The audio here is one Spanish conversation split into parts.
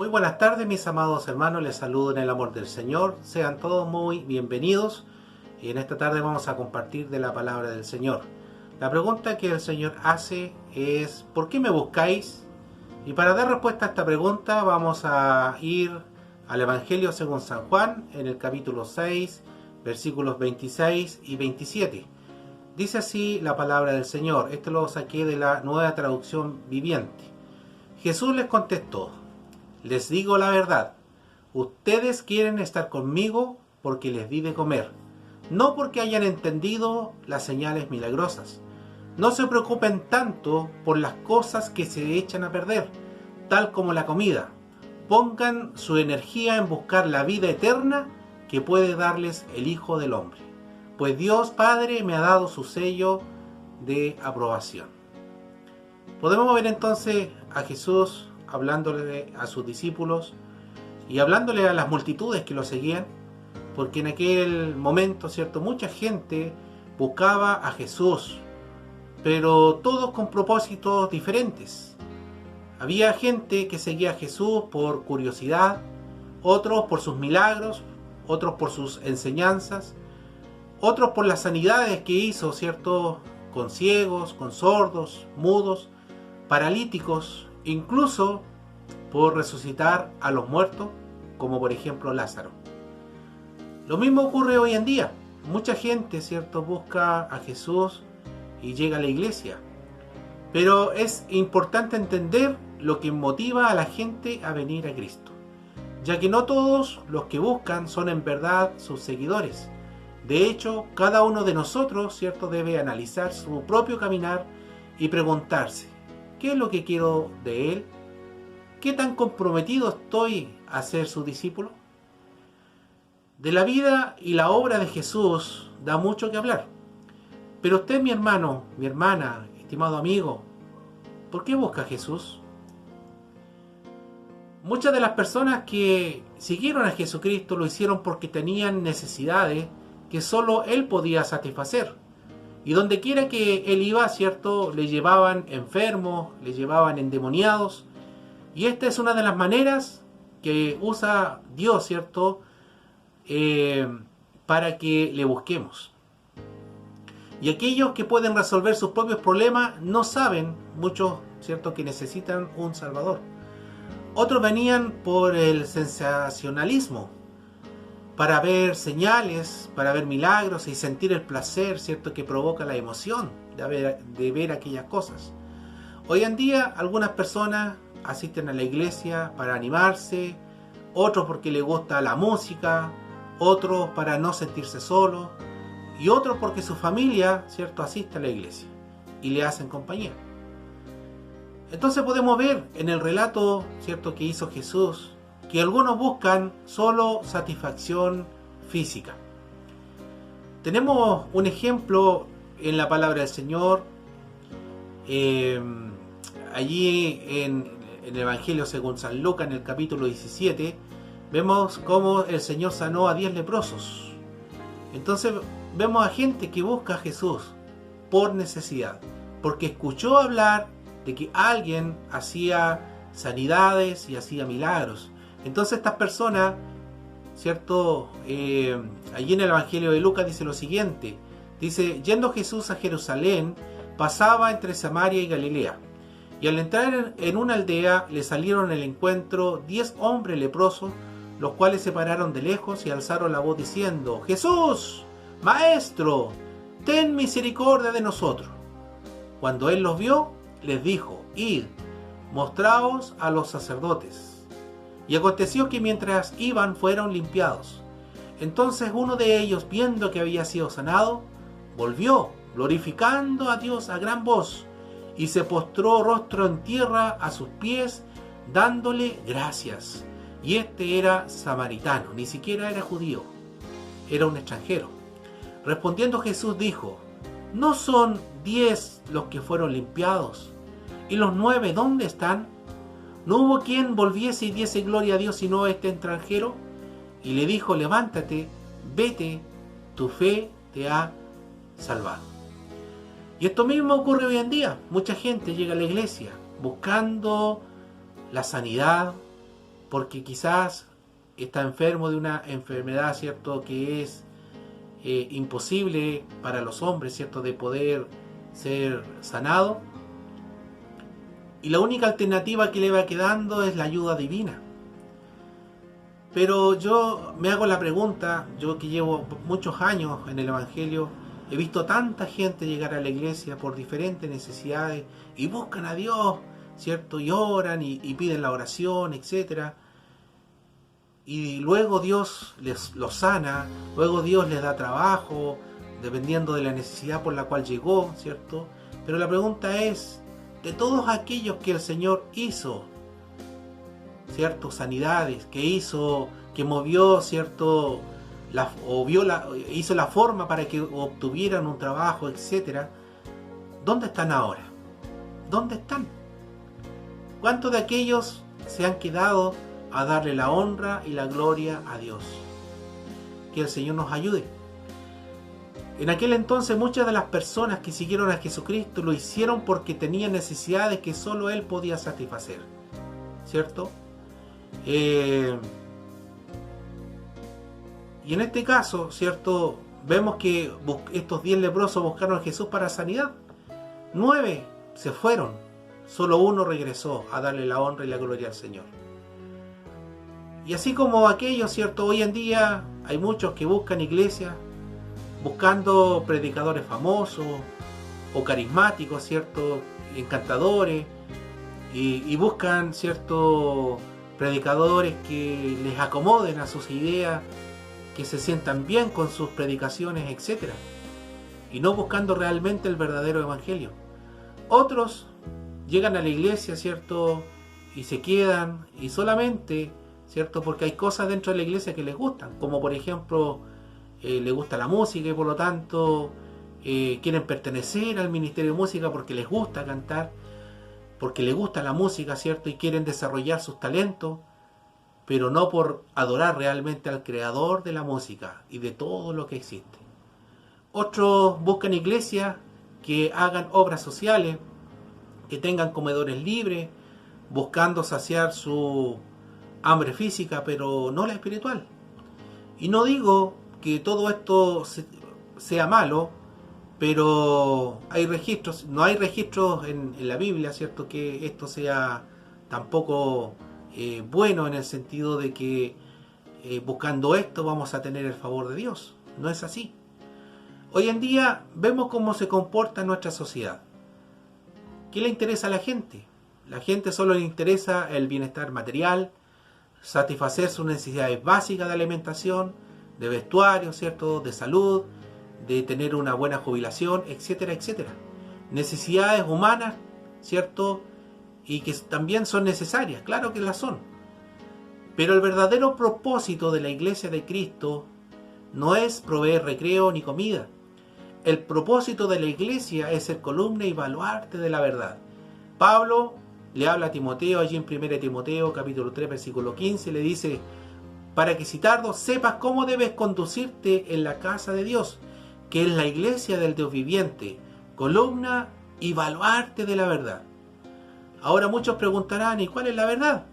Muy buenas tardes, mis amados hermanos, les saludo en el amor del Señor. Sean todos muy bienvenidos y en esta tarde vamos a compartir de la palabra del Señor. La pregunta que el Señor hace es: ¿por qué me buscáis? Y para dar respuesta a esta pregunta vamos a ir al Evangelio según San Juan, en el capítulo 6, versículos 26 y 27. Dice así la palabra del Señor. Esto lo saqué de la Nueva Traducción Viviente. Jesús les contestó: les digo la verdad, ustedes quieren estar conmigo porque les di de comer, no porque hayan entendido las señales milagrosas. No se preocupen tanto por las cosas que se echan a perder, tal como la comida. Pongan su energía en buscar la vida eterna que puede darles el Hijo del Hombre, pues Dios Padre me ha dado su sello de aprobación. Podemos ver entonces a Jesús hablándole a sus discípulos y hablándole a las multitudes que lo seguían, porque en aquel momento, ¿cierto?, mucha gente buscaba a Jesús, pero todos con propósitos diferentes. Había gente que seguía a Jesús por curiosidad, otros por sus milagros, otros por sus enseñanzas, otros por las sanidades que hizo, ¿cierto?, con ciegos, con sordos, mudos, paralíticos, incluso por resucitar a los muertos, como por ejemplo Lázaro. Lo mismo ocurre hoy en día. Mucha gente, ¿cierto?, busca a Jesús y llega a la iglesia. Pero es importante entender lo que motiva a la gente a venir a Cristo, ya que no todos los que buscan son en verdad sus seguidores. De hecho, cada uno de nosotros, ¿cierto?, debe analizar su propio caminar y preguntarse: ¿qué es lo que quiero de Él? ¿Qué tan comprometido estoy a ser su discípulo? De la vida y la obra de Jesús da mucho que hablar. Pero usted, mi hermano, mi hermana, estimado amigo, ¿por qué busca a Jesús? Muchas de las personas que siguieron a Jesucristo lo hicieron porque tenían necesidades que solo Él podía satisfacer. Y donde quiera que Él iba, ¿cierto?, le llevaban enfermos, le llevaban endemoniados. Y esta es una de las maneras que usa Dios, ¿cierto?, para que le busquemos. Y aquellos que pueden resolver sus propios problemas no saben, muchos, ¿cierto?, que necesitan un Salvador. Otros venían por el sensacionalismo, para ver señales, para ver milagros y sentir el placer, ¿cierto?, que provoca la emoción de ver aquellas cosas. Hoy en día algunas personas asisten a la iglesia para animarse, otros porque les gusta la música, otros para no sentirse solos y otros porque su familia, ¿cierto?, asiste a la iglesia y le hacen compañía. Entonces podemos ver en el relato, ¿cierto?, que hizo Jesús, que algunos buscan solo satisfacción física. Tenemos un ejemplo en la palabra del Señor, allí en el Evangelio según San Lucas, en el capítulo 17, vemos cómo el Señor sanó a 10 leprosos. Entonces vemos a gente que busca a Jesús por necesidad, porque escuchó hablar de que alguien hacía sanidades y hacía milagros. Entonces estas personas, ¿cierto?, allí en el Evangelio de Lucas dice lo siguiente. Dice: yendo Jesús a Jerusalén, pasaba entre Samaria y Galilea. Y al entrar en una aldea, le salieron al encuentro 10 hombres leprosos, los cuales se pararon de lejos y alzaron la voz diciendo: Jesús, Maestro, ten misericordia de nosotros. Cuando él los vio, les dijo: id, mostraos a los sacerdotes. Y aconteció que mientras iban fueron limpiados. Entonces uno de ellos, viendo que había sido sanado, volvió, glorificando a Dios a gran voz, y se postró rostro en tierra a sus pies, dándole gracias. Y este era samaritano, ni siquiera era judío, era un extranjero. Respondiendo Jesús dijo: ¿no son 10 los que fueron limpiados? ¿Y los 9 dónde están? ¿No hubo quien volviese y diese gloria a Dios sino este extranjero? Y le dijo: levántate, vete, tu fe te ha salvado. Y esto mismo ocurre hoy en día. Mucha gente llega a la iglesia buscando la sanidad, porque quizás está enfermo de una enfermedad, ¿cierto?, que es imposible para los hombres, ¿cierto?, de poder ser sanado. Y la única alternativa que le va quedando es la ayuda divina. Pero yo me hago la pregunta, yo que llevo muchos años en el Evangelio, he visto tanta gente llegar a la iglesia por diferentes necesidades y buscan a Dios, ¿cierto? Y oran y piden la oración, etcétera. Y luego Dios los sana, luego Dios les da trabajo, dependiendo de la necesidad por la cual llegó, ¿cierto? Pero la pregunta es, de todos aquellos que el Señor hizo, ¿cierto?, sanidades, que hizo, que movió, ¿cierto?, hizo la forma para que obtuvieran un trabajo, etcétera. ¿Dónde están ahora? ¿Dónde están? ¿Cuántos de aquellos se han quedado a darle la honra y la gloria a Dios? Que el Señor nos ayude. En aquel entonces muchas de las personas que siguieron a Jesucristo lo hicieron porque tenían necesidades que solo Él podía satisfacer, ¿cierto? Y en este caso, ¿cierto?, vemos que estos 10 leprosos buscaron a Jesús para sanidad. 9 se fueron, solo uno regresó a darle la honra y la gloria al Señor. Y así como aquellos, ¿cierto?, hoy en día hay muchos que buscan iglesias, buscando predicadores famosos o carismáticos, ¿cierto?, encantadores, y buscan, ¿cierto?, predicadores que les acomoden a sus ideas, que se sientan bien con sus predicaciones, etc. Y no buscando realmente el verdadero evangelio. Otros llegan a la iglesia, ¿cierto?, y se quedan, y solamente, ¿cierto?, porque hay cosas dentro de la iglesia que les gustan, como por ejemplo, les gusta la música y por lo tanto quieren pertenecer al ministerio de música porque les gusta cantar, porque les gusta la música, ¿cierto?, y quieren desarrollar sus talentos, pero no por adorar realmente al creador de la música y de todo lo que existe. Otros buscan iglesias que hagan obras sociales, que tengan comedores libres, buscando saciar su hambre física, pero no la espiritual. Y no digo que todo esto sea malo, pero hay registros, no hay registros en la Biblia, ¿cierto?, que esto sea tampoco bueno, en el sentido de que buscando esto vamos a tener el favor de Dios. No es así. Hoy en día vemos cómo se comporta nuestra sociedad. ¿Qué le interesa a la gente? La gente solo le interesa el bienestar material, satisfacer sus necesidades básicas de alimentación, de vestuario, ¿cierto?, de salud, de tener una buena jubilación, etcétera, etcétera. Necesidades humanas, ¿cierto?, y que también son necesarias, claro que las son. Pero el verdadero propósito de la Iglesia de Cristo no es proveer recreo ni comida. El propósito de la Iglesia es ser columna y baluarte de la verdad. Pablo le habla a Timoteo, allí en 1 Timoteo capítulo 3 versículo 15, le dice: para que si tardo sepas cómo debes conducirte en la casa de Dios, que es la iglesia del Dios viviente, columna y baluarte de la verdad. Ahora muchos preguntarán, ¿y cuál es la verdad?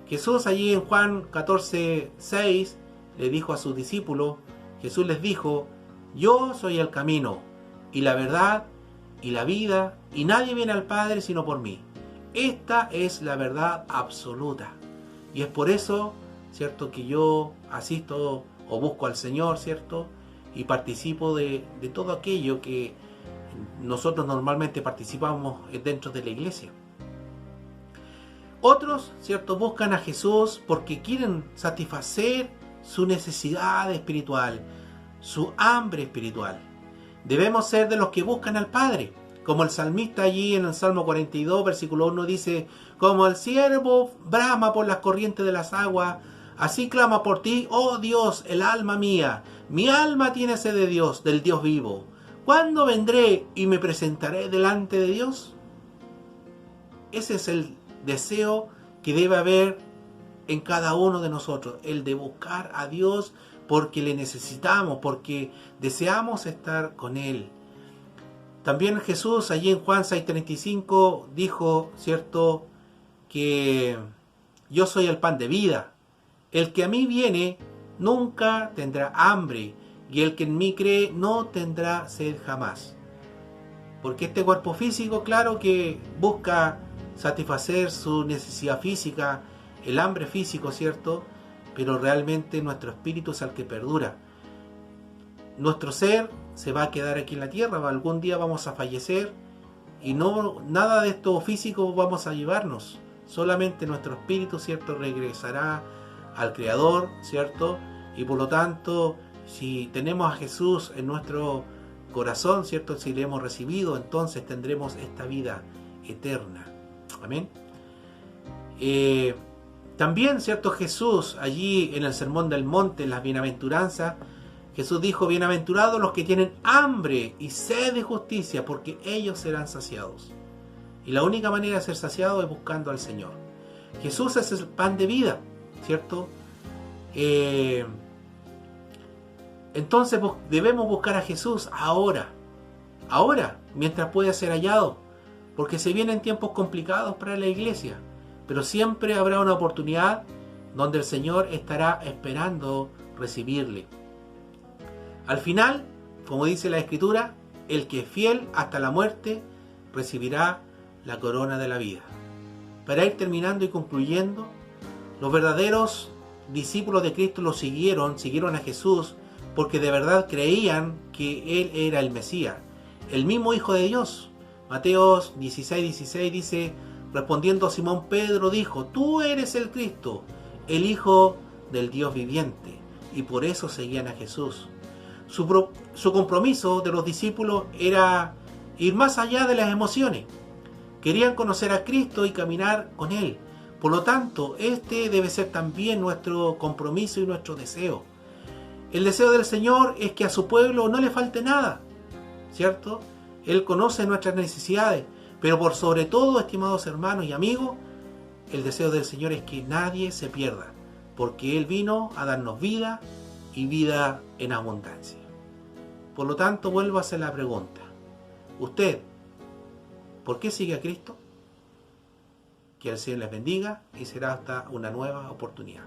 Jesús allí en Juan 14:6 le dijo a sus discípulos, Jesús les dijo: yo soy el camino y la verdad y la vida, y nadie viene al Padre sino por mí. Esta es la verdad absoluta. Y es por eso, ¿cierto?, que yo asisto o busco al Señor, ¿cierto?, y participo de todo aquello que nosotros normalmente participamos dentro de la iglesia. Otros, ¿cierto?, buscan a Jesús porque quieren satisfacer su necesidad espiritual, su hambre espiritual. Debemos ser de los que buscan al Padre, como el salmista allí en el Salmo 42, versículo 1 dice: como el ciervo brama por las corrientes de las aguas, así clama por ti, oh Dios, el alma mía. Mi alma tiene sed de Dios, del Dios vivo. ¿Cuándo vendré y me presentaré delante de Dios? Ese es el deseo que debe haber en cada uno de nosotros, el de buscar a Dios porque le necesitamos, porque deseamos estar con Él. También Jesús allí en Juan 6:35 dijo, ¿cierto?, que yo soy el pan de vida. El que a mí viene nunca tendrá hambre, y el que en mí cree no tendrá sed jamás. Porque este cuerpo físico, claro que busca satisfacer su necesidad física, el hambre físico, ¿cierto? Pero realmente nuestro espíritu es el que perdura. Nuestro ser se va a quedar aquí en la tierra, algún día vamos a fallecer y no nada de esto físico vamos a llevarnos. Solamente nuestro espíritu, ¿cierto?, regresará al Creador, ¿cierto? Y por lo tanto, si tenemos a Jesús en nuestro corazón, ¿cierto?, si le hemos recibido, entonces tendremos esta vida eterna. Amén. También, ¿cierto?, Jesús allí en el Sermón del Monte, en las bienaventuranzas, Jesús dijo: bienaventurados los que tienen hambre y sed de justicia, porque ellos serán saciados. Y la única manera de ser saciado es buscando al Señor. Jesús es el pan de vida, ¿cierto? Entonces debemos buscar a Jesús ahora, mientras pueda ser hallado, porque se vienen tiempos complicados para la iglesia, pero siempre habrá una oportunidad donde el Señor estará esperando recibirle. Al final, como dice la Escritura, el que es fiel hasta la muerte recibirá la corona de la vida. Para ir terminando y concluyendo, los verdaderos discípulos de Cristo lo siguieron a Jesús porque de verdad creían que Él era el Mesías, el mismo Hijo de Dios. Mateo 16:16 dice: respondiendo a Simón Pedro dijo: tú eres el Cristo, el Hijo del Dios viviente. Y por eso seguían a Jesús. Su compromiso de los discípulos era ir más allá de las emociones. Querían conocer a Cristo y caminar con Él. Por lo tanto, este debe ser también nuestro compromiso y nuestro deseo. El deseo del Señor es que a su pueblo no le falte nada, ¿cierto? Él conoce nuestras necesidades, pero por sobre todo, estimados hermanos y amigos, el deseo del Señor es que nadie se pierda, porque Él vino a darnos vida y vida en abundancia. Por lo tanto, vuelvo a hacer la pregunta: ¿usted por qué sigue a Cristo? Que el Señor les bendiga y será hasta una nueva oportunidad.